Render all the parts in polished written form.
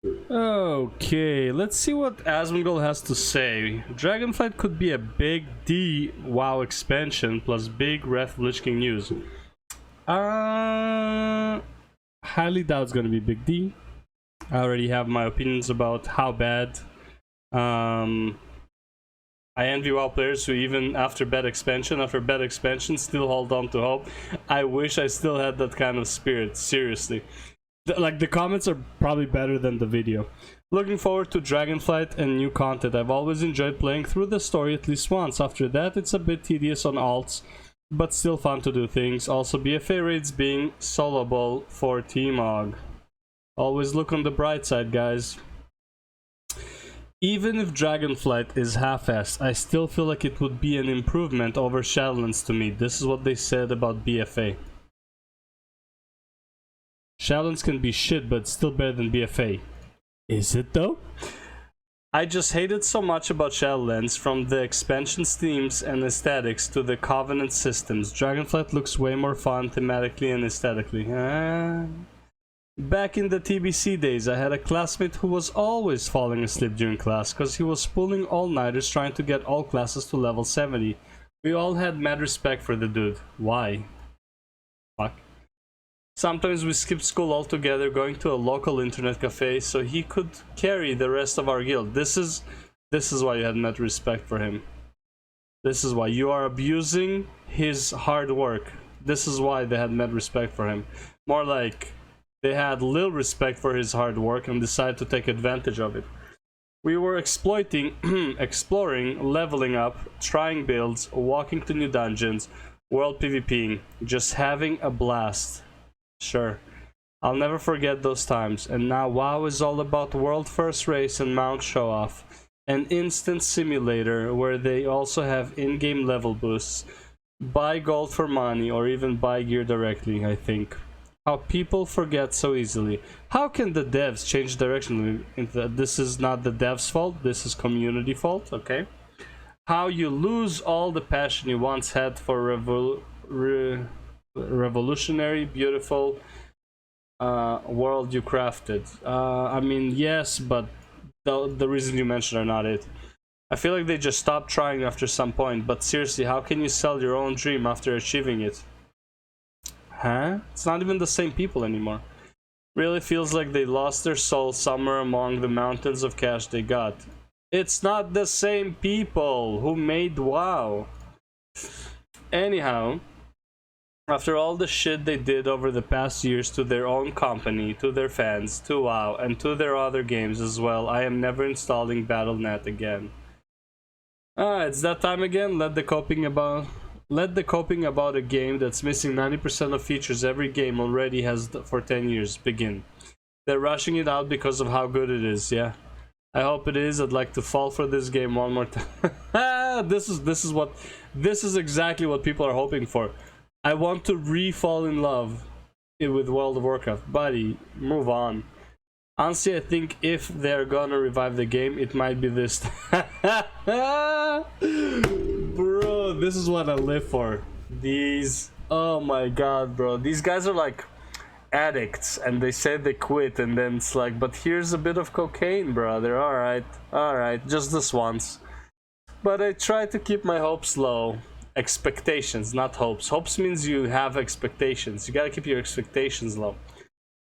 Okay, let's see what Asmongold has to say. Dragonflight could be a big D WoW expansion plus big Wrath of Lich King news. Highly doubt it's gonna be big D. I already have my opinions about how bad. I envy WoW players who even after bad expansion still hold on to hope. I wish I still had that kind of spirit, seriously. Like, the comments are probably better than the video. Looking forward to Dragonflight and new content. I've always enjoyed playing through the story at least once. After that, it's a bit tedious on alts, but still fun to do things. Also, BFA raids being soloable for T-Mog. Always look on the bright side, guys. Even if Dragonflight is half-assed, I still feel like it would be an improvement over Shadowlands to me. This is what they said about BFA. Shadowlands can be shit, but it's still better than BFA. Is it though? I just hated so much about Shadowlands, from the expansion themes and aesthetics to the Covenant systems. Dragonflight looks way more fun thematically and aesthetically. Back in the TBC days, I had a classmate who was always falling asleep during class because he was pulling all-nighters trying to get all classes to level 70. We all had mad respect for the dude. Why? Fuck. Sometimes we skipped school altogether, going to a local internet cafe so he could carry the rest of our guild. This is why you had mad respect for him. This is why you are abusing his hard work. This is why they had mad respect for him. More like they had little respect for his hard work and decided to take advantage of it. We were exploiting, exploring, leveling up, trying builds, walking to new dungeons, world PvPing, just having a blast. Sure, I'll never forget those times. And now WoW is all about world first race and mount show off. An instant simulator where they also have in-game level boosts. Buy gold for money or even buy gear directly, I think. How people forget so easily. How can the devs change direction? This is not the devs' fault, this is community fault, okay? How you lose all the passion you once had for revolutionary, beautiful world you crafted. I mean, yes, but the reasons you mentioned are not it. I feel like they just stopped trying after some point, but seriously, how can you sell your own dream after achieving it? Huh? It's not even the same people anymore. Really feels like they lost their soul somewhere among the mountains of cash they got. It's not the same people who made WoW. Anyhow, after all the shit they did over the past years to their own company, to their fans, to WoW, and to their other games as well, I am never installing Battle.net again. It's that time again. Let the coping about a game that's missing 90% of features every game already has for 10 years begin. They're rushing it out because of how good it is, yeah. I hope it is. I'd like to fall for this game one more time. This is exactly what people are hoping for. I want to re-fall in love with World of Warcraft. Buddy, move on. Honestly, I think if they're gonna revive the game, it might be this. Bro, this is what I live for. These, oh my god, bro. These guys are like addicts and they say they quit and then it's like, but here's a bit of cocaine, brother. Alright, just this once. But I try to keep my hopes low. Expectations, not hopes. Hopes means you have expectations. You gotta keep your expectations low.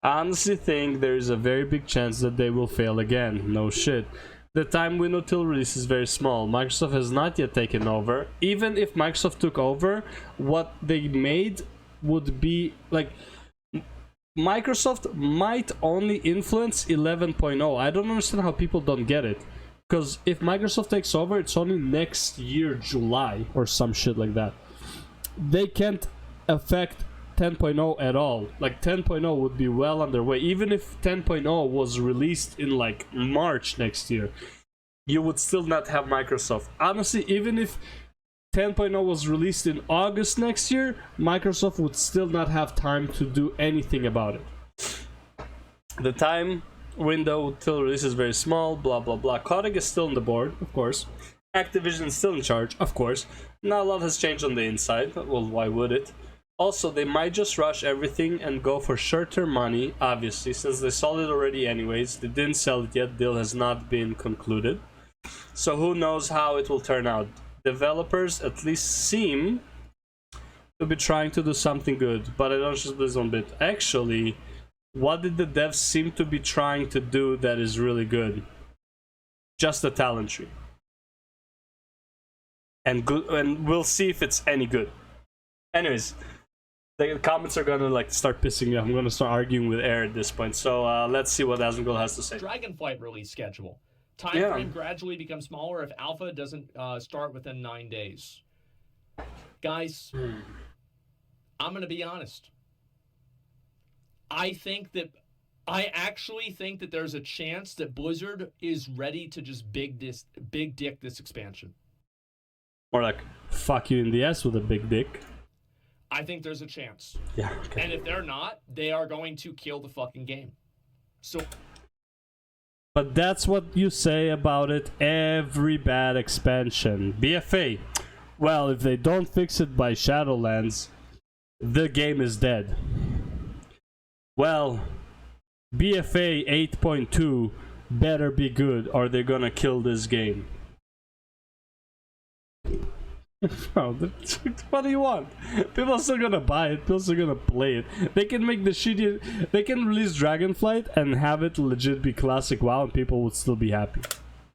I honestly think there is a very big chance that they will fail again. No shit. The time window till release is very small. Microsoft has not yet taken over. Even if Microsoft took over, what they made would be like, Microsoft might only influence 11.0. I don't understand how people don't get it. Because if Microsoft takes over, it's only next year, July, or some shit like that. They can't affect 10.0 at all. Like 10.0 would be well underway. Even if 10.0 was released in like March next year, you would still not have Microsoft. Honestly, even if 10.0 was released in August next year, Microsoft would still not have time to do anything about it. The time window till release is very small, blah blah blah. Kotick is still on the board, of course. Activision is still in charge, of course. Not a lot has changed on the inside. Well, why would it? Also, they might just rush everything and go for short-term money, obviously, since they sold it already anyways. They didn't sell it yet, deal has not been concluded. So who knows how it will turn out. Developers at least seem to be trying to do something good, but I don't just this one bit. Actually, what did the devs seem to be trying to do that is really good? Just a talent tree. And good, and we'll see if it's any good. Anyways, the comments are gonna like start pissing me off. I'm gonna start arguing with Air at this point. So let's see what Asmongold has to say. Dragonflight release schedule. Time frame gradually becomes smaller if alpha doesn't start within 9 days. Guys, I'm gonna be honest. I actually think that there's a chance that Blizzard is ready to just big dick this expansion. More like fuck you in the ass with a big dick. I think there's a chance. Yeah. Okay. And if they're not, they are going to kill the fucking game. So. But that's what you say about it every bad expansion. BFA. Well, if they don't fix it by Shadowlands, the game is dead. Well, BFA 8.2 better be good or they're gonna kill this game. Bro, what do you want? People are still gonna buy it, people are still gonna play it. They can make the shitty. They can release Dragonflight and have it legit be classic WoW and people would still be happy.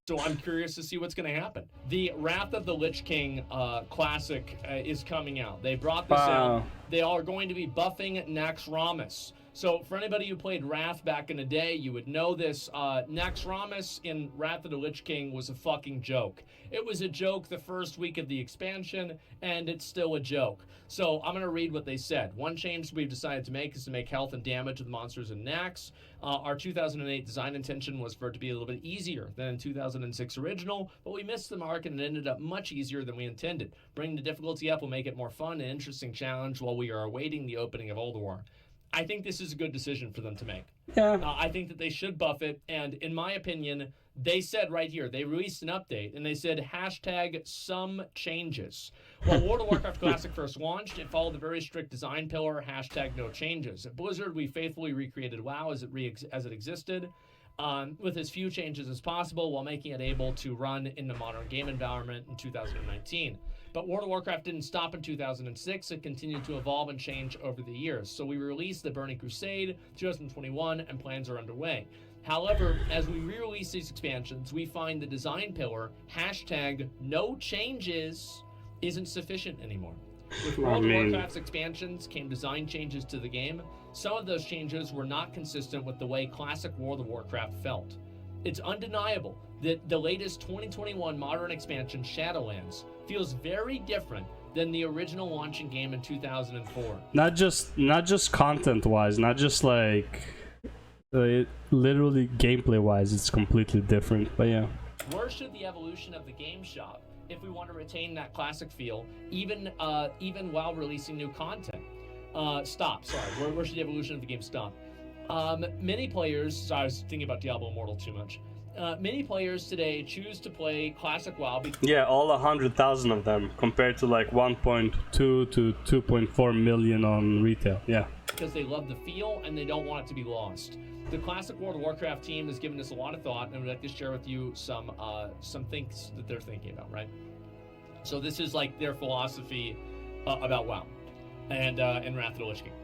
So I'm curious to see what's going to happen. The Wrath of the Lich King classic is coming out. They brought this out. They are going to be buffing Naxxramas. So for anybody who played Wrath back in the day, you would know this. Naxxramas in Wrath of the Lich King was a fucking joke. It was a joke the first week of the expansion, and it's still a joke. So I'm going to read what they said. One change we've decided to make is to make health and damage of the monsters in Nax. Our 2008 design intention was for it to be a little bit easier than in 2006 original, but we missed the mark and it ended up much easier than we intended. Bringing the difficulty up will make it more fun and interesting challenge while we are awaiting the opening of Ulduar. I think this is a good decision for them to make. Yeah. I think that they should buff it, and in my opinion, they said right here, they released an update, and they said hashtag some changes. While World of Warcraft Classic first launched, it followed the very strict design pillar, hashtag no changes. At Blizzard, we faithfully recreated WoW as it existed, with as few changes as possible while making it able to run in the modern game environment in 2019. But World of Warcraft didn't stop in 2006. It continued to evolve and change over the years. So we released the Burning Crusade 2021, and plans are underway. However, as we re-release these expansions, we find the design pillar, hashtag no changes, isn't sufficient anymore. With World of Warcraft's expansions came design changes to the game. Some of those changes were not consistent with the way classic World of Warcraft felt. It's undeniable that the latest 2021 modern expansion, Shadowlands, feels very different than the original launching game in 2004. Not just content-wise, not just like literally gameplay-wise, it's completely different. But yeah. Where should the evolution of the game shop if we want to retain that classic feel, even while releasing new content? Stop. Sorry. Where should the evolution of the game stop? Many players. Sorry, I was thinking about Diablo Immortal too much. Many players today choose to play classic WoW. Yeah, all 100,000 of them compared to like 1.2 to 2.4 million on retail. Yeah. Because they love the feel and they don't want it to be lost. The classic World of Warcraft team has given this a lot of thought, and I'd like to share with you some things that they're thinking about. Right. So this is like their philosophy about WoW and Wrath of the Lich King.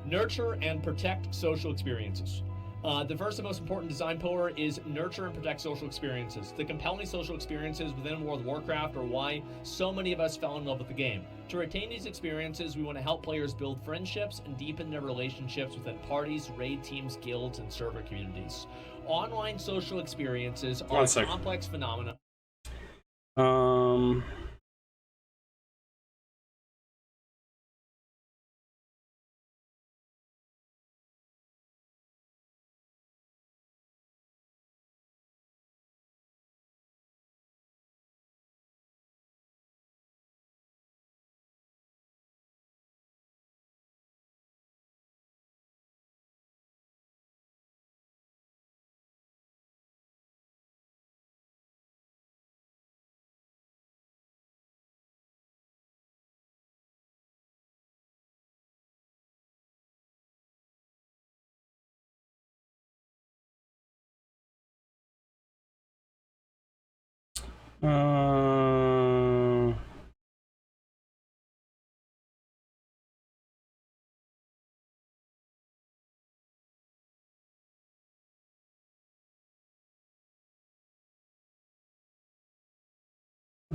Nurture and protect social experiences. The first and most important design pillar is nurture and protect social experiences. The compelling social experiences within World of Warcraft are why so many of us fell in love with the game. To retain these experiences, we want to help players build friendships and deepen their relationships within parties, raid teams, guilds, and server communities. Online social experiences are a complex phenomenon. Uh,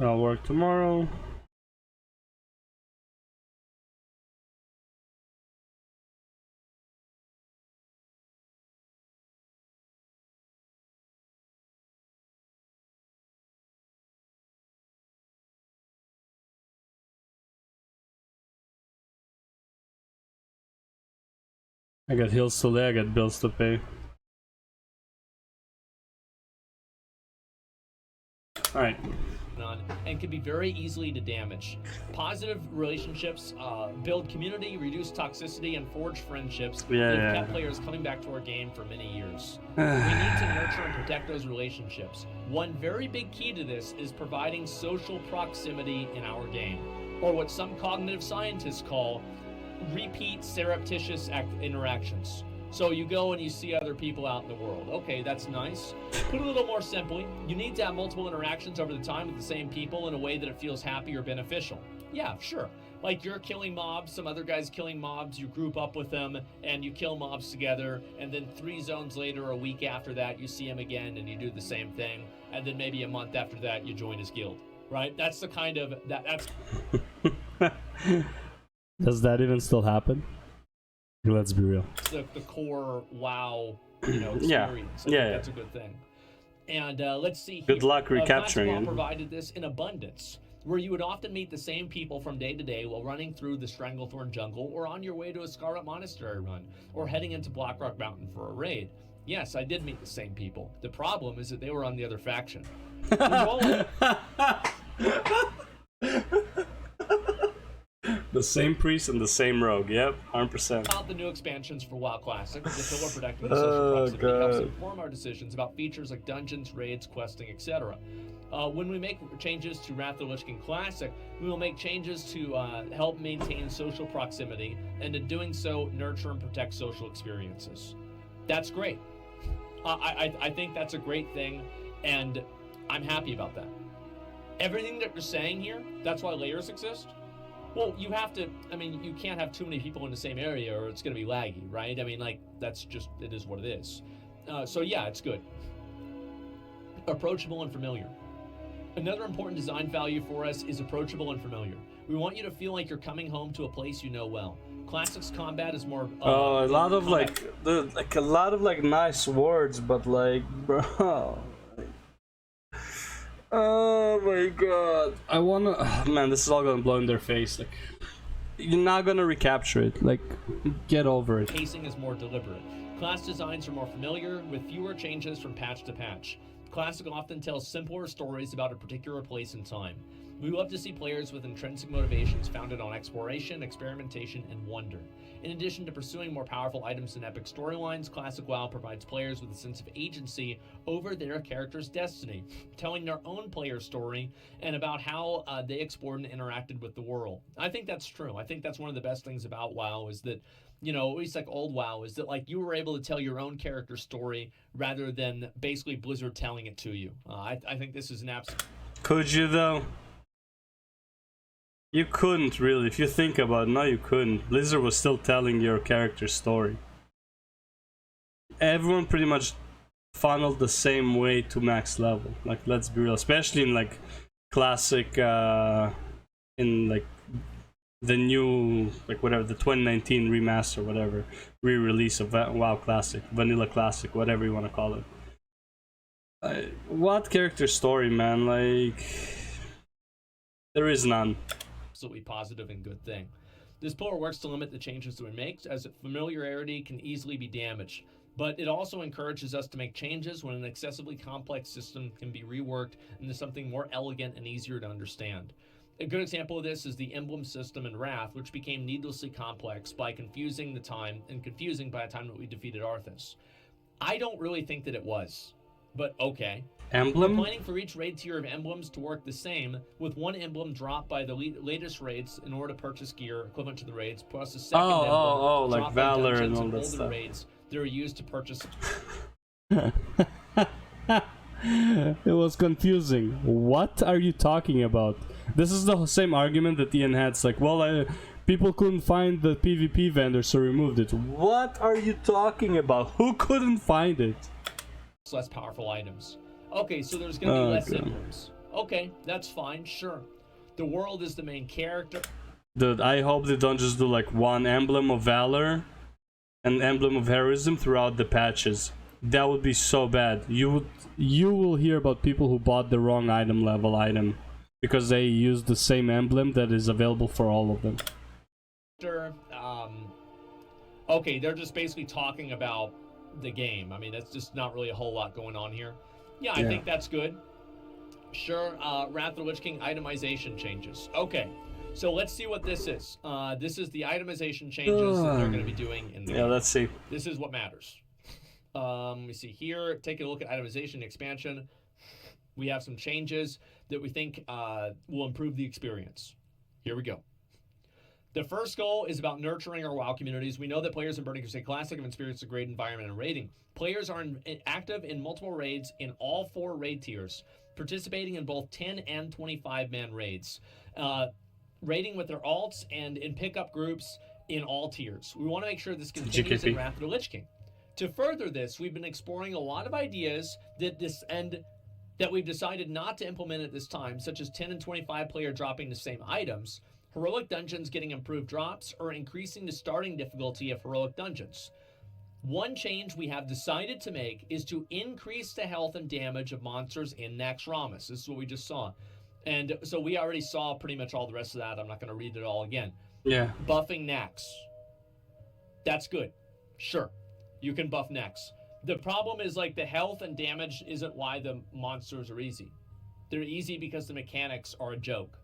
I'll work tomorrow. I got hills to lay, I got bills to pay. Alright. And can be very easily to damage. Positive relationships build community, reduce toxicity, and forge friendships that have kept players coming back to our game for many years. We need to nurture and protect those relationships. One very big key to this is providing social proximity in our game, or what some cognitive scientists call repeat surreptitious interactions. So you go and you see other people out in the world. Okay, that's nice. Put it a little more simply, you need to have multiple interactions over the time with the same people in a way that it feels happy or beneficial. Yeah, sure. Like you're killing mobs, some other guy's killing mobs, you group up with them, and you kill mobs together, and then 3 zones later, a week after that, you see him again, and you do the same thing, and then maybe a month after that, you join his guild. Right? That's the kind of... that's. Does that even still happen? Let's be real. The core WoW, experience. Yeah. That's a good thing. And let's see here. Good luck recapturing Classic it. WoW provided this in abundance, where you would often meet the same people from day to day while running through the Stranglethorn jungle, or on your way to a Scarlet Monastery run, or heading into Blackrock Mountain for a raid. Yes, I did meet the same people. The problem is that they were on the other faction. The same priest and the same rogue, yep, 100%. About the new expansions for WoW Classic, the pillar protecting the social proximity helps inform our decisions about features like dungeons, raids, questing, etc. When we make changes to Wrath of the Lich King Classic, we will make changes to help maintain social proximity, and in doing so, nurture and protect social experiences. That's great. I think that's a great thing, and I'm happy about that. Everything that you're saying here, that's why layers exist. Well, you have to, you can't have too many people in the same area or it's going to be laggy, right? That's just, it is what it is. So yeah, it's good. Approachable and familiar. Another important design value for us is approachable and familiar. We want you to feel like you're coming home to a place you know well. Classics combat is more... a lot of nice words, but bro... Oh my god. I wanna... Oh, man, this is all gonna blow in their face. You're not gonna recapture it. Get over it. Pacing is more deliberate. Class designs are more familiar, with fewer changes from patch to patch. Classic often tells simpler stories about a particular place and time. We love to see players with intrinsic motivations founded on exploration, experimentation, and wonder. In addition to pursuing more powerful items and epic storylines, Classic WoW provides players with a sense of agency over their character's destiny, telling their own player story and about how they explored and interacted with the world. I think that's true. I think that's one of the best things about WoW is that, at least old WoW, is that you were able to tell your own character story rather than basically Blizzard telling it to you. I think this is an absolute... Could you though? You couldn't really, if you think about it. No, you couldn't. Blizzard was still telling your character's story. Everyone pretty much funneled the same way to max level. Let's be real, especially in classic, in the new, whatever, the 2019 remaster, whatever, re-release of WoW Classic, Vanilla Classic, whatever you want to call it. What character story, man? There is none. Absolutely positive and good thing. This pillar works to limit the changes that we make, as familiarity can easily be damaged, but it also encourages us to make changes when an excessively complex system can be reworked into something more elegant and easier to understand. A good example of this is the emblem system in Wrath, which became needlessly complex by confusing by the time that we defeated Arthas. I don't really think that it was, but okay. Emblem? We're planning for each raid tier of emblems to work the same, with one emblem dropped by the latest raids in order to purchase gear equivalent to the raids, plus a second emblem like dropped Valor by and all dungeons that older stuff. raids that are used to purchase... It was confusing. What are you talking about? This is the same argument that Ian had. It's like, well, people couldn't find the PvP vendor, so removed it. What are you talking about? Who couldn't find it? Less powerful items. Okay, so there's going to be less emblems. Okay, that's fine, sure. The world is the main character. Dude, I hope they don't just do like one emblem of valor, an emblem of heroism throughout the patches. That would be so bad. You will hear about people who bought the wrong item level item because they used the same emblem that is available for all of them. Okay, they're just basically talking about the game. I mean, that's just not really a whole lot going on here. Yeah, I think that's good. Sure, Wrath of the Lich King itemization changes. Okay, so let's see what this is. This is the itemization changes that they're going to be doing in the game. Let's see. This is what matters. Let me see here. Take a look at itemization expansion. We have some changes that we think will improve the experience. Here we go. The first goal is about nurturing our WoW communities. We know that players in Burning Crusade Classic have experienced a great environment and raiding. Players are active in multiple raids in all 4 raid tiers, participating in both 10 and 25-man raids, raiding with their alts and in pickup groups in all tiers. We want to make sure this continues in Wrath of the Lich King. To further this, we've been exploring a lot of ideas that we've decided not to implement at this time, such as 10 and 25 player dropping the same items, heroic dungeons getting improved drops, or increasing the starting difficulty of heroic dungeons. One change we have decided to make is to increase the health and damage of monsters in Naxxramas. This is what we just saw. And so we already saw pretty much all the rest of that. I'm not going to read it all again. Yeah. Buffing Nax. That's good. Sure. You can buff Nax. The problem is, like, the health and damage isn't why the monsters are easy. They're easy because the mechanics are a joke.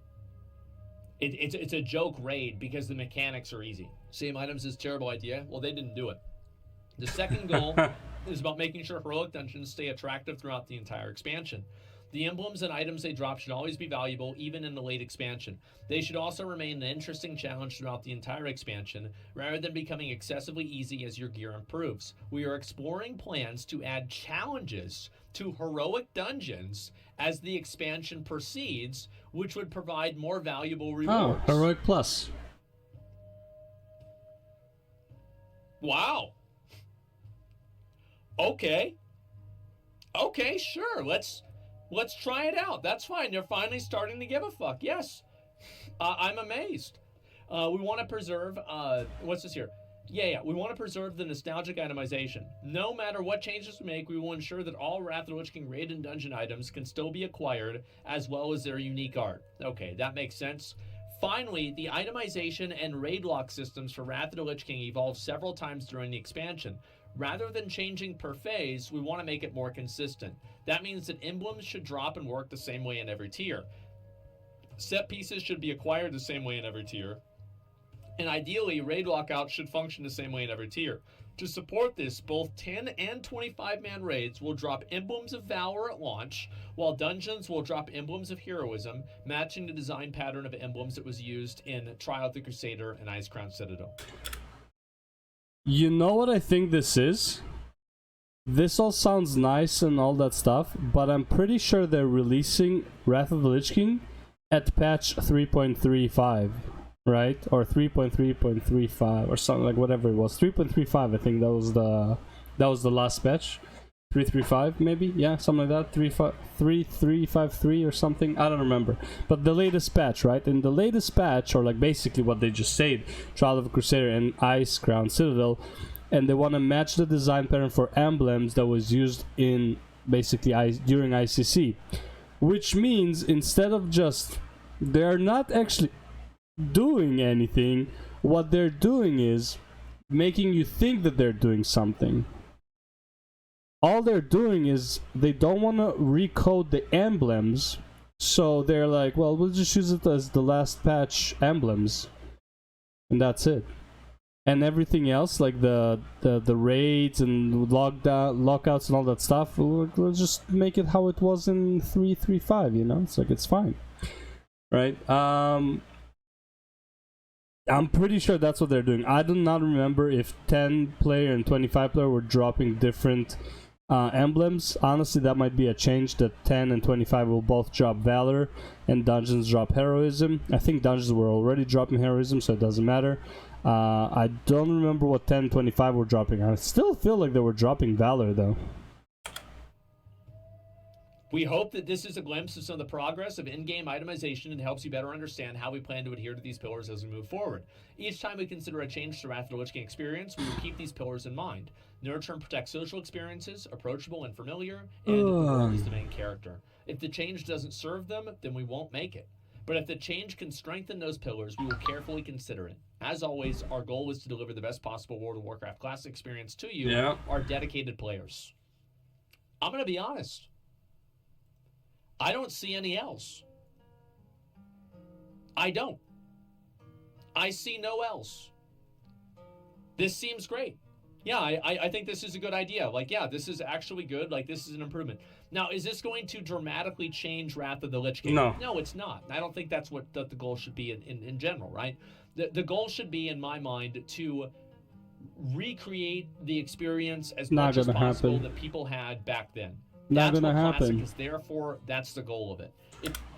It's a joke raid because the mechanics are easy. Same items is a terrible idea. Well, they didn't do it. The second goal is about making sure heroic dungeons stay attractive throughout the entire expansion. The emblems and items they drop should always be valuable, even in the late expansion. They should also remain an interesting challenge throughout the entire expansion, rather than becoming excessively easy as your gear improves. We are exploring plans to add challenges to heroic dungeons as the expansion proceeds, which would provide more valuable rewards. Oh, Heroic Plus. Wow. Okay. Okay, sure. Let's try it out. That's fine. They're finally starting to give a fuck. Yes. I'm amazed. We want to preserve, what's this here? Yeah. We want to preserve the nostalgic itemization. No matter what changes we make, we will ensure that all Wrath of the Lich King raid and dungeon items can still be acquired, as well as their unique art. Okay, that makes sense. Finally, the itemization and raid lock systems for Wrath of the Lich King evolved several times during the expansion. Rather than changing per phase, we want to make it more consistent. That means that emblems should drop and work the same way in every tier. Set pieces should be acquired the same way in every tier. And ideally, raid lockouts should function the same way in every tier. To support this, both 10 and 25-man raids will drop emblems of valor at launch, while dungeons will drop emblems of heroism, matching the design pattern of emblems that was used in Trial of the Crusader and Icecrown Citadel. You know what I think this is? This all sounds nice and all that stuff, but I'm pretty sure they're releasing Wrath of the Lich King at patch 3.35, right? Or 3.3.35 or something, like whatever it was. 3.35, I think that was the last patch. 335 maybe, yeah, something like that. 3.353 or something, I don't remember. But the latest patch, right? In the latest patch, or like basically what they just said, Trial of the Crusader and Icecrown Citadel, and they want to match the design pattern for emblems that was used in basically during ICC, which means instead of just, they're not actually doing anything, what they're doing is making you think that they're doing something. All they're doing is they don't want to recode the emblems, so they're like, well, we'll just use it as the last patch emblems, and that's it. And everything else, like the raids and lockouts and all that stuff, we'll just make it how it was in 3.35, you know? It's like, it's fine, right? I'm pretty sure that's what they're doing. I do not remember if 10 player and 25 player were dropping different emblems. Honestly, that might be a change that 10 and 25 will both drop Valor and Dungeons drop Heroism. I think Dungeons were already dropping Heroism, so it doesn't matter. I don't remember what 10 and 25 were dropping. I still feel like they were dropping Valor, though. We hope that this is a glimpse of some of the progress of in-game itemization and helps you better understand how we plan to adhere to these pillars as we move forward. Each time we consider a change to Wrath of the Lich King experience, we will keep these pillars in mind. Nurture and protect social experiences, approachable and familiar, and the world is the main character. If the change doesn't serve them, then we won't make it. But if the change can strengthen those pillars, we will carefully consider it. As always, our goal is to deliver the best possible World of Warcraft Classic experience to you, our dedicated players. I'm going to be honest. I don't see any else. I don't. I see no else. This seems great. Yeah, I think this is a good idea. Like, yeah, this is actually good. Like, this is an improvement. Now, is this going to dramatically change Wrath of the Lich King? No. No, it's not. I don't think that's what the goal should be in general, right? The goal should be, in my mind, to recreate the experience as much as possible that people had back then. Not That's gonna what happen. Classic is there for. That's the goal of it.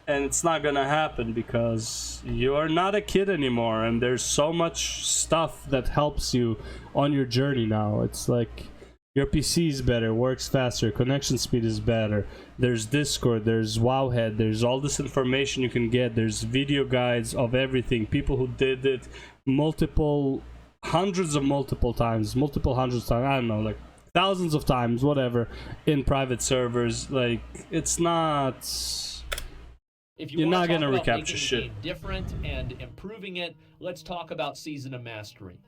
And it's not gonna happen because you are not a kid anymore, and there's so much stuff that helps you on your journey now. It's like your PC is better, works faster, connection speed is better. There's Discord, there's Wowhead, there's all this information you can get. There's video guides of everything. People who did it hundreds of times, I don't know, like thousands of times, whatever, in private servers. Like, it's not. If you're not going to recapture shit. Different and improving it, let's talk about Season of Mastery.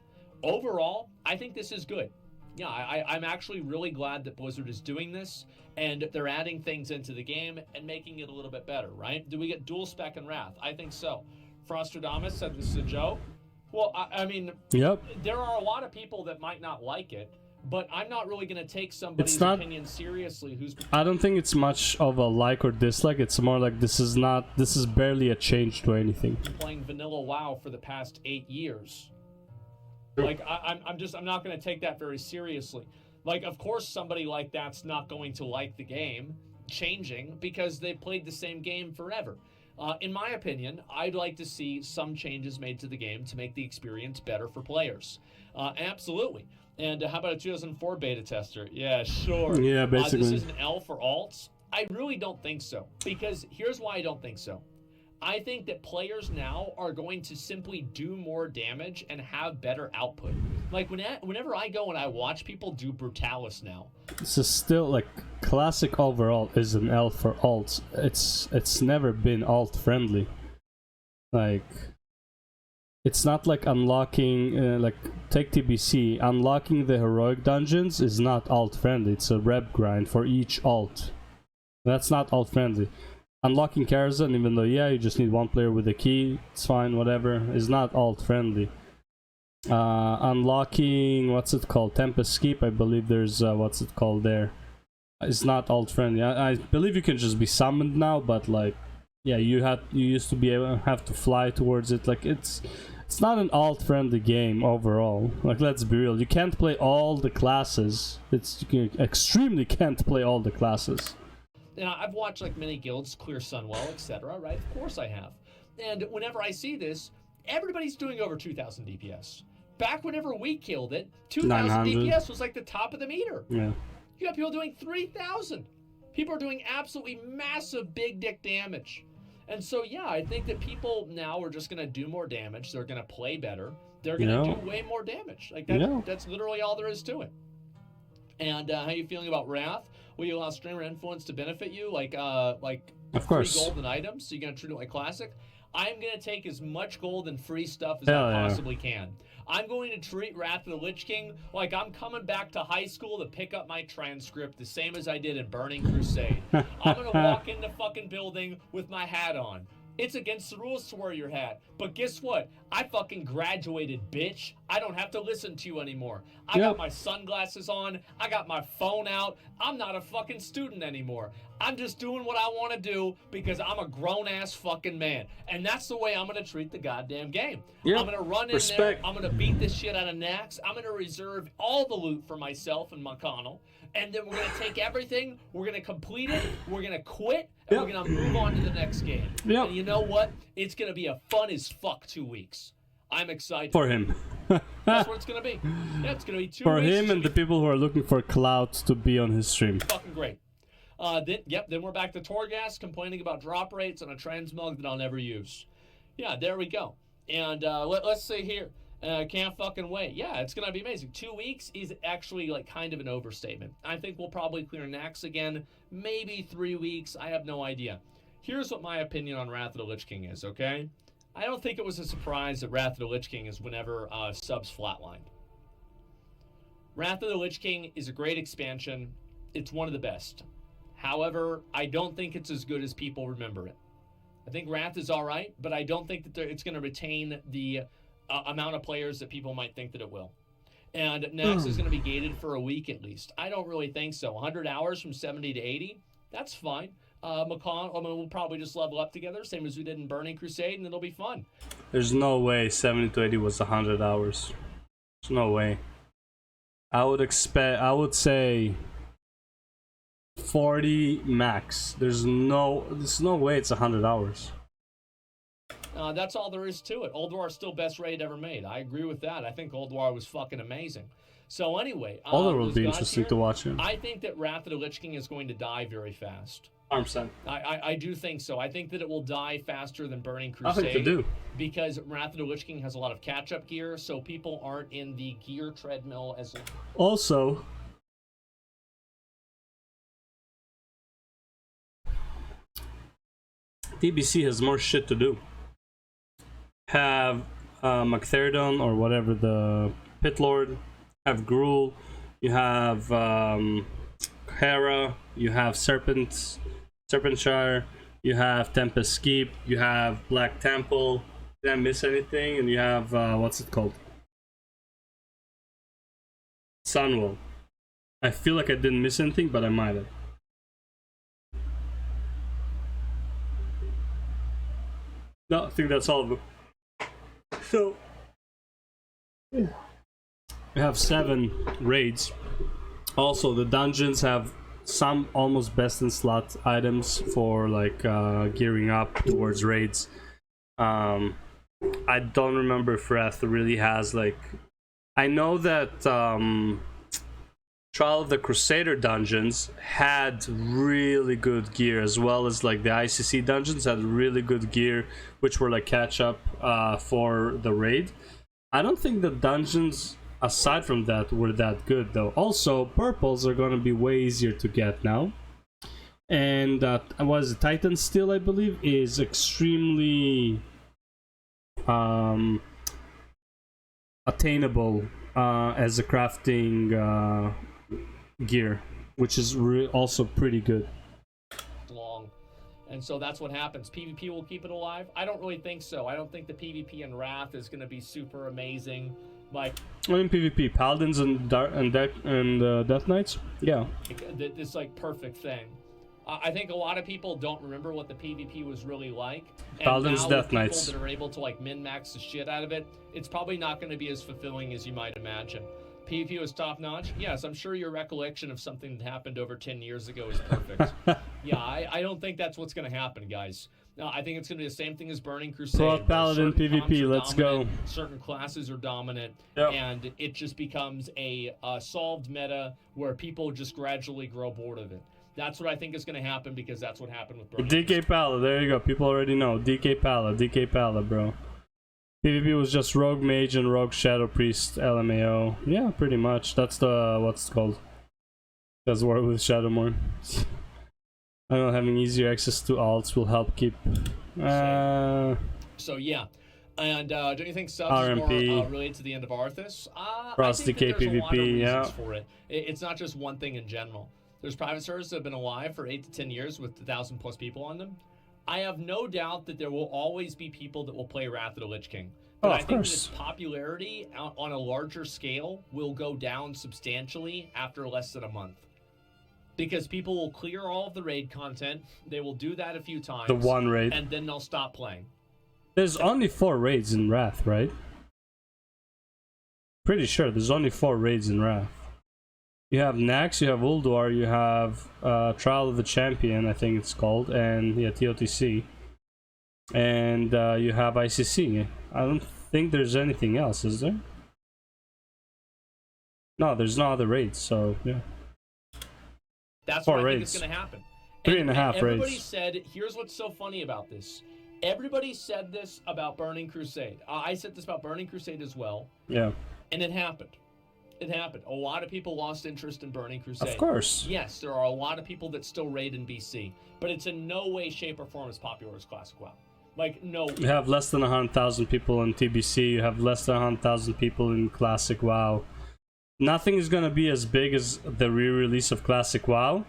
Overall, I think this is good. Yeah, I'm actually really glad that Blizzard is doing this, and they're adding things into the game and making it a little bit better, right? Do we get dual spec and Wrath? I think so. Frostradamus said this is a joke. Well, I mean, yep. There are a lot of people that might not like it, but I'm not really going to take somebody's opinion seriously who's... I don't think it's much of a like or dislike. It's more like this is barely a change to anything. Playing vanilla WoW for the past 8 years. Like, I'm not going to take that very seriously. Like, of course somebody like that's not going to like the game changing because they played the same game forever. In my opinion, I'd like to see some changes made to the game to make the experience better for players. Absolutely. And how about a 2004 beta tester? Yeah, sure. Yeah, basically. This is an L for alts? I really don't think so. Because here's why I don't think so. I think that players now are going to simply do more damage and have better output. Like, whenever I go and I watch people do Brutalis now. This is still, like, classic overall is an L for alts. It's never been alt-friendly. Like... It's not like unlocking, like, take TBC, unlocking the heroic dungeons is not alt-friendly, it's a rep grind for each alt. That's not alt-friendly. Unlocking Karazhan, even though, yeah, you just need one player with a key, it's fine, whatever, is not alt-friendly. Unlocking, what's it called, Tempest Keep, I believe there's, what's it called there, is not alt-friendly. I believe you can just be summoned now, but, like, yeah, you used to be able have to fly towards it. Like, it's not an alt-friendly game overall. Like, let's be real. You can't play all the classes. You extremely can't play all the classes. And I've watched, like, many guilds clear Sunwell, etc., right? Of course I have. And whenever I see this, everybody's doing over 2,000 DPS. Back whenever we killed it, 2,000 DPS was, like, the top of the meter. Yeah. You got people doing 3,000. People are doing absolutely massive big dick damage. And so, yeah, I think that people now are just going to do more damage. They're going to play better. They're going to do way more damage. Like, that's literally all there is to it. And how you feeling about Wrath? Will you allow streamer influence to benefit you? Like of free golden items? So you're going to treat it like classic? I'm going to take as much gold and free stuff as I possibly can. I'm going to treat Wrath of the Lich King like I'm coming back to high school to pick up my transcript the same as I did in Burning Crusade. I'm going to walk in the fucking building with my hat on. It's against the rules to wear your hat. But guess what? I fucking graduated, bitch. I don't have to listen to you anymore. I got my sunglasses on. I got my phone out. I'm not a fucking student anymore. I'm just doing what I want to do because I'm a grown-ass fucking man. And that's the way I'm going to treat the goddamn game. Yep. I'm going to run in there. I'm going to beat this shit out of Nax. I'm going to reserve all the loot for myself and McConnell. and then we're gonna take everything, we're gonna complete it, we're gonna quit, and we're gonna move on to the next game. Yep. And you know what? It's gonna be a fun as fuck 2 weeks. I'm excited. For him. That's what it's gonna be. Yeah, it's gonna be 2 For weeks. him and the people who are looking for clout to be on his stream. Fucking great. Then we're back to Torghast complaining about drop rates on a transmog that I'll never use. Yeah, there we go. And let's see here. Can't fucking wait. Yeah, it's gonna be amazing. 2 weeks is actually like kind of an overstatement. I think we'll probably clear Nax again. Maybe 3 weeks. I have no idea. Here's what my opinion on Wrath of the Lich King is, okay? I don't think it was a surprise that Wrath of the Lich King is whenever subs flatlined. Wrath of the Lich King is a great expansion. It's one of the best. However, I don't think it's as good as people remember it. I think Wrath is all right, but I don't think that it's going to retain the amount of players that people might think that it will. And Nax is going to be gated for a week at least. I don't really think so. 100 hours from 70 to 80, that's fine. We'll probably just level up together, same as we did in Burning Crusade, and it'll be fun. There's no way 70 to 80 was 100 hours. There's no way. I would say 40 max. There's no way it's 100 hours. That's all there is to it. Old War is still best raid ever made. I agree with that. I think Old War was fucking amazing. So anyway, Old War will be interesting to watch. Yeah. I think that Wrath of the Lich King is going to die very fast. 100%. I do think so. I think that it will die faster than Burning Crusade. I think they do. Because Wrath of the Lich King has a lot of catch-up gear, so people aren't in the gear treadmill as... Also... TBC has more shit to do. Have McTherdon or whatever, the Pit Lord, have Gruul, you have Hera, you have Serpentshire, you have Tempest Keep, you have Black Temple. Did I miss anything? And you have what's it called? Sunwell. I feel like I didn't miss anything, but I might have. No, I think that's all of them. So we have 7 raids. Also, the dungeons have some almost best in slot items for like gearing up towards raids. I don't remember if Wrath really has like. I know that Trial of the Crusader dungeons had really good gear, as well as like the ICC dungeons had really good gear, which were like catch up for the raid. I don't think the dungeons aside from that were that good though. Also, purples are gonna be way easier to get now, and was Titan Steel, I believe, is extremely attainable as a crafting gear, which is also pretty good. Long. And so that's what happens. PvP will keep it alive? I don't really think so. I don't think the PvP in Wrath is going to be super amazing. Like, I mean, PvP, Paladins and Death Knights? Yeah. This like perfect thing. I think a lot of people don't remember what the PvP was really like. And Paladins, now Death with people Knights. that are able to like min-max the shit out of it, it's probably not going to be as fulfilling as you might imagine. PvP was top notch. Yes, I'm sure your recollection of something that happened over 10 years ago is perfect. Yeah, I don't think that's what's going to happen, guys. No, I think it's going to be the same thing as Burning Crusade. Club Paladin PvP, let's go. Certain classes are dominant, yep. And it just becomes a solved meta where people just gradually grow bored of it. That's what I think is going to happen, because that's what happened with Burning DK Pala, there you go. People already know. DK Pala, bro. PvP was just Rogue Mage and Rogue Shadow Priest LMAO. Yeah, pretty much. That's the, what's it called? Does work with Shadowmourne. I know having easier access to alts will help keep... So yeah. And don't you think subs RMP. is more related to the end of Arthas? Cross I think DK that there's a lot of PvP, yeah. reasons for it. It's not just one thing in general. There's private servers that have been alive for 8 to 10 years with 1,000+ people on them. I have no doubt that there will always be people that will play Wrath of the Lich King. But I think that its popularity on a larger scale will go down substantially after less than a month. Because people will clear all of the raid content, they will do that a few times. The one raid. And then they'll stop playing. There's only 4 raids in Wrath, right? Pretty sure there's only 4 raids in Wrath. You have Nax, you have Ulduar, you have Trial of the Champion, I think it's called, and yeah, TOTC. And you have ICC. I don't think there's anything else, is there? No, there's no other raids, so yeah. That's 4 what I think raids. is going to happen. 3.5 everybody raids. said, here's what's so funny about this. Everybody said this about Burning Crusade. I said this about Burning Crusade as well. Yeah. And it happened. It happened. A lot of people lost interest in Burning Crusade. Of course. Yes, there are a lot of people that still raid in BC, but it's in no way, shape, or form as popular as Classic WoW. Like, no. You have less than 100,000 people in TBC, you have less than 100,000 people in Classic WoW. Nothing is gonna be as big as the re-release of Classic WoW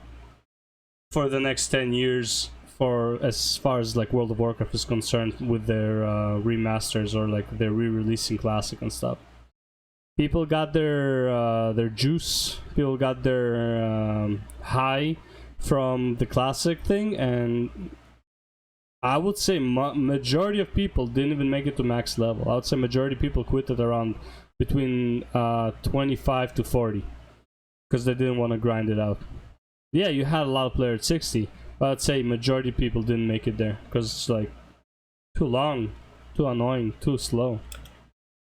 for the next 10 years, for as far as like World of Warcraft is concerned, with their remasters or like they're re-releasing Classic and stuff. People got their juice, people got their high from the Classic thing, and I would say majority of people didn't even make it to max level. I would say majority of people quit at around between 25 to 40 because they didn't want to grind it out. Yeah, you had a lot of players at 60, but I'd say majority of people didn't make it there because it's like too long, too annoying, too slow.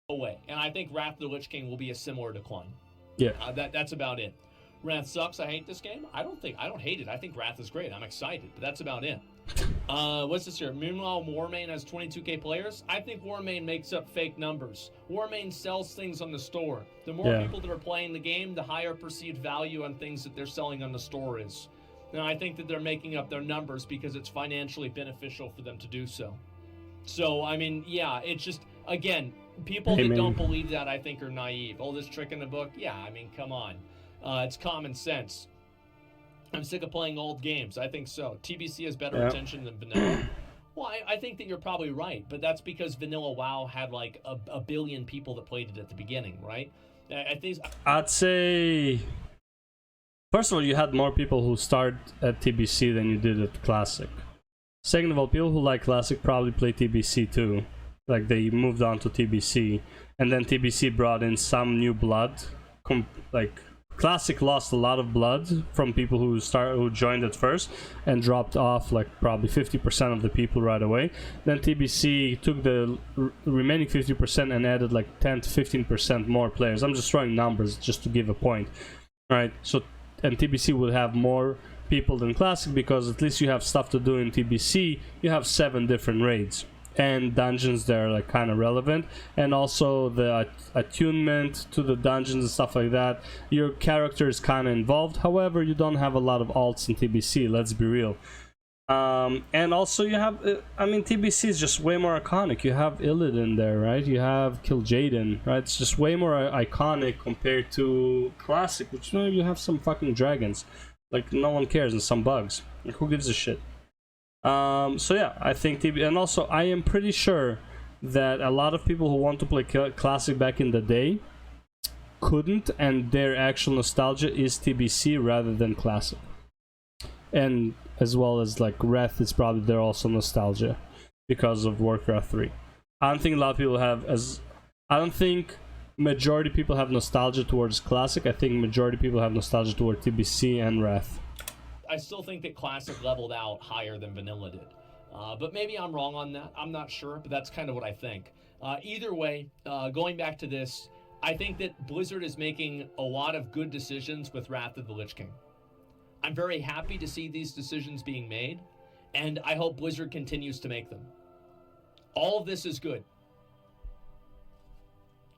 Away. And I think Wrath of the Lich King will be a similar decline. Yeah. That's about it. Wrath sucks. I hate this game. I don't hate it. I think Wrath is great. I'm excited, but that's about it. What's this here? Meanwhile, Warmane has 22k players. I think Warmane makes up fake numbers. Warmane sells things on the store. The more people that are playing the game, the higher perceived value on things that they're selling on the store is. And I think that they're making up their numbers because it's financially beneficial for them to do so. So, I mean, yeah, it's just, again, people that don't believe that, I think, are naive. Oh, this trick in the book? Yeah, I mean, come on. It's common sense. I'm sick of playing old games. I think so. TBC has better retention than vanilla. Well, I think that you're probably right, but that's because vanilla WoW had like a billion people that played it at the beginning, right? I'd say, first of all, you had more people who start at TBC than you did at Classic. Second of all, people who like Classic probably play TBC too. Like they moved on to TBC, and then TBC brought in some new blood. Like Classic lost a lot of blood from people who joined at first and dropped off like probably 50% of the people right away. Then TBC took the remaining 50% and added like 10 to 15% more players. I'm just throwing numbers just to give a point. Right? So, and TBC will have more people than Classic because at least you have stuff to do in TBC. You have 7 different raids and dungeons that are like kind of relevant, and also the attunement to the dungeons and stuff like that. Your character is kind of involved. However, you don't have a lot of alts in TBC, let's be real. And also you have, I mean, TBC is just way more iconic. You have Illidan there, right? You have Kil'jaeden, right? It's just way more iconic compared to Classic, which, you know, you have some fucking dragons. Like, no one cares, and some bugs. Like, who gives a shit? So yeah, I think TBC, and also I am pretty sure that a lot of people who want to play Classic back in the day couldn't, and their actual nostalgia is TBC rather than Classic. And as well as like Wrath is probably their also nostalgia because of Warcraft 3. I don't think a lot of people have I don't think majority people have nostalgia towards Classic. I think majority people have nostalgia towards TBC and Wrath. I still think that Classic leveled out higher than Vanilla did. But maybe I'm wrong on that. I'm not sure, but that's kind of what I think. Either way, going back to this, I think that Blizzard is making a lot of good decisions with Wrath of the Lich King. I'm very happy to see these decisions being made, and I hope Blizzard continues to make them. All of this is good.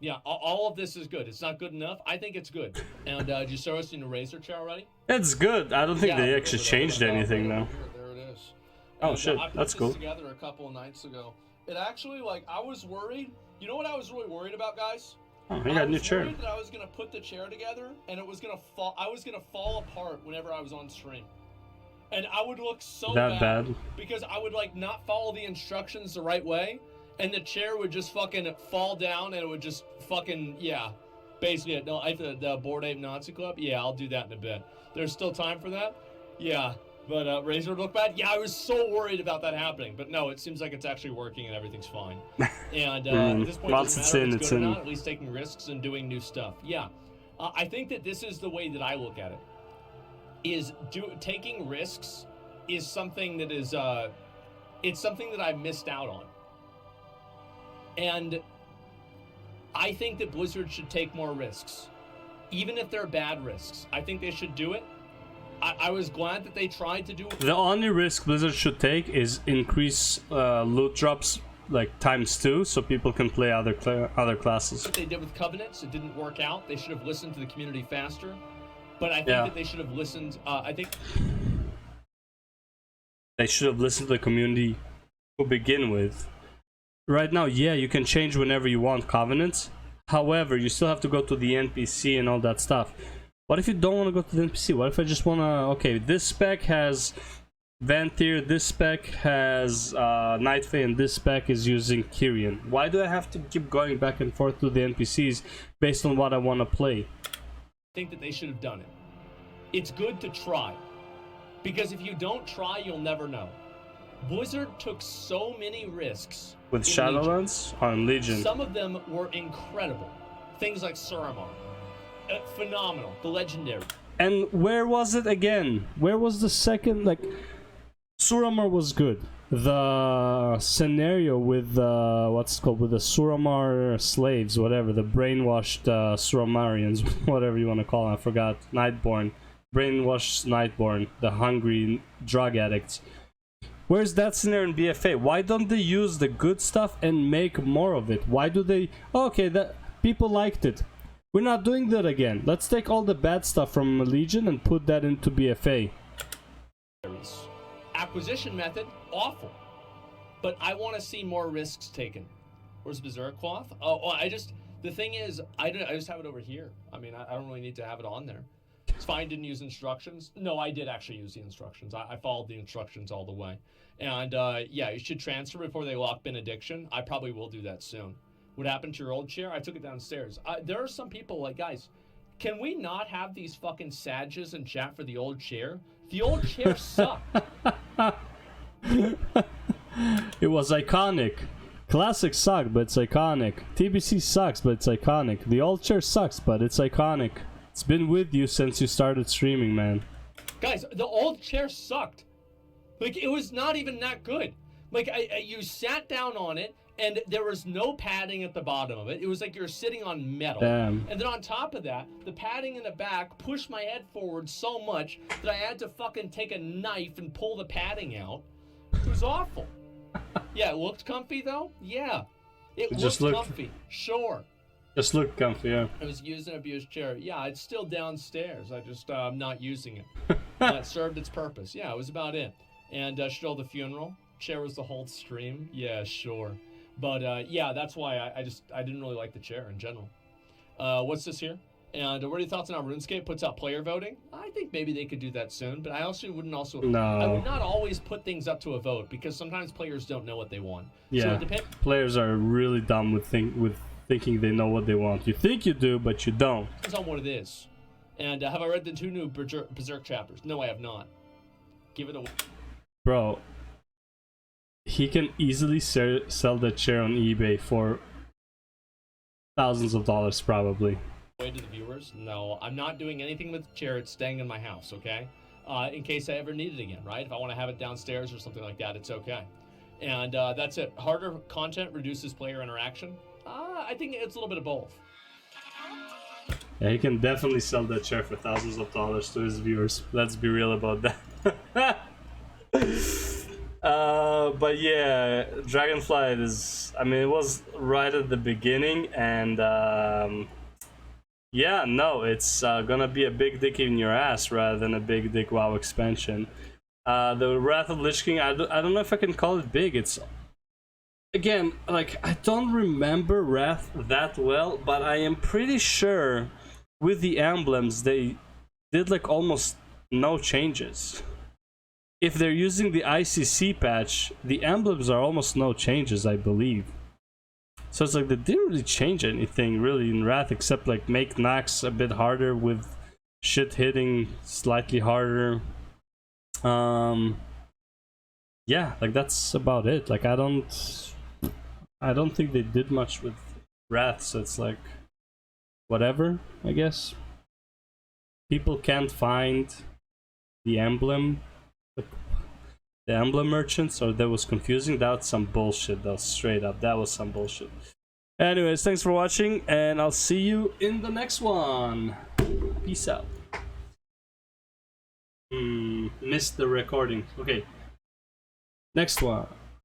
Yeah, all of this is good. It's not good enough. I think it's good. And did you show us in the Razor chair already? It's good. I don't think they actually changed anything though. There it is. Oh shit, I put that's this cool. Together a couple of nights ago. It actually, like, I was worried. You know what I was really worried about, guys? Oh, you got a new chair. I was worried that I was gonna put the chair together and it was gonna fall. I was gonna fall apart whenever I was on stream, and I would look so bad because I would like not follow the instructions the right way. And the chair would just fucking fall down, and it would just fucking, yeah. Basically, no, the Bored Ape Nazi Club? Yeah, I'll do that in a bit. There's still time for that? Yeah. But Razor would look bad? Yeah, I was so worried about that happening. But no, it seems like it's actually working and everything's fine. And at this point, it doesn't matter if it's good or not, at least taking risks and doing new stuff. Yeah. I think that this is the way that I look at it. Is taking risks is something that is it's something that I've missed out on. And I think that Blizzard should take more risks. Even if they're bad risks. I think they should do it. I was glad that they tried to do it. The only risk Blizzard should take is increase loot drops like ×2 so people can play other classes. What they did with Covenants, it didn't work out. They should have listened to the community faster. But I think that they should have listened. I think they should have listened to the community to begin with. Right now, yeah, you can change whenever you want Covenants. However, you still have to go to the NPC and all that stuff. What if you don't want to go to the NPC? What if I just want to... Okay, this spec has Vantir, this spec has Night Fae, and this spec is using Kyrian. Why do I have to keep going back and forth to the NPCs based on what I want to play? I think that they should have done it. It's good to try. Because if you don't try, you'll never know. Blizzard took so many risks. With Shadowlands on Legion. Some of them were incredible. Things like Suramar. Phenomenal. The Legendary. And where was it again? Where was the second? Like, Suramar was good. The scenario with what's it called, with the Suramar slaves, whatever, the brainwashed Suramarians, whatever you want to call them, I forgot. Nightborn, brainwashed Nightborn, the hungry drug addicts. Where's that scenario in BFA? Why don't they use the good stuff and make more of it? Why do they... Oh, okay, that people liked it. We're not doing that again. Let's take all the bad stuff from Legion and put that into BFA. Acquisition method, awful. But I want to see more risks taken. Where's Berserk Cloth? Oh, the thing is, I just have it over here. I mean, I don't really need to have it on there. It's fine, didn't use instructions. No, I did actually use the instructions. I followed the instructions all the way. And yeah, you should transfer before they lock benediction. I probably will do that soon. What happened to your old chair? I took it downstairs. There are some people like, guys, can we not have these fucking sages in chat for the old chair? The old chair sucked. It was iconic. Classic sucked, but it's iconic. TBC sucks, but it's iconic. The old chair sucks, but it's iconic. It's been with you since you started streaming, man. Guys, the old chair sucked. Like, it was not even that good. Like, you sat down on it, and there was no padding at the bottom of it. It was like you're sitting on metal. Damn. And then on top of that, the padding in the back pushed my head forward so much that I had to fucking take a knife and pull the padding out. It was awful. Yeah, it looked comfy, though? Yeah. It looked comfy. Sure. Just looked comfy, yeah. I was using an abused chair. Yeah, it's still downstairs. I just, I'm not using it. It served its purpose. Yeah, it was about it. And show the funeral. Chair was the whole stream. Yeah, sure. But yeah, that's why I didn't really like the chair in general. What's this here? And what are your thoughts on how RuneScape puts out player voting? I think maybe they could do that soon, but I also wouldn't also... No. I would not always put things up to a vote, because sometimes players don't know what they want. Yeah, so players are really dumb with thinking they know what they want. You think you do, but you don't. Depends on what it is. And have I read the 2 new Berserk chapters? No, I have not. Give it a... Bro, he can easily sell that chair on eBay for thousands of dollars, probably. Way to the viewers, no, I'm not doing anything with the chair. It's staying in my house, okay? In case I ever need it again, right? If I want to have it downstairs or something like that, it's okay. And that's it. Harder content reduces player interaction. I think it's a little bit of both. Yeah, he can definitely sell that chair for thousands of dollars to his viewers. Let's be real about that. But yeah, Dragonflight is... I mean, it was right at the beginning, and yeah, no, it's gonna be a big dick in your ass rather than a big dick WoW expansion. The Wrath of Lich King, I don't know if I can call it big. It's... Again, like, I don't remember Wrath that well, but I am pretty sure with the emblems they did like almost no changes. If they're using the ICC patch, the emblems are almost no changes, I believe. So it's like they didn't really change anything really in Wrath, except like make Nax a bit harder with shit hitting slightly harder. Yeah, like that's about it. Like I don't think they did much with Wrath, so it's like whatever, I guess. people can't find the emblem, the emblem merchants, or that was confusing. That's some bullshit though, straight up. That was some bullshit. Anyways, thanks for watching, and I'll see you in the next one. Peace out. Missed the recording. Okay. Next one.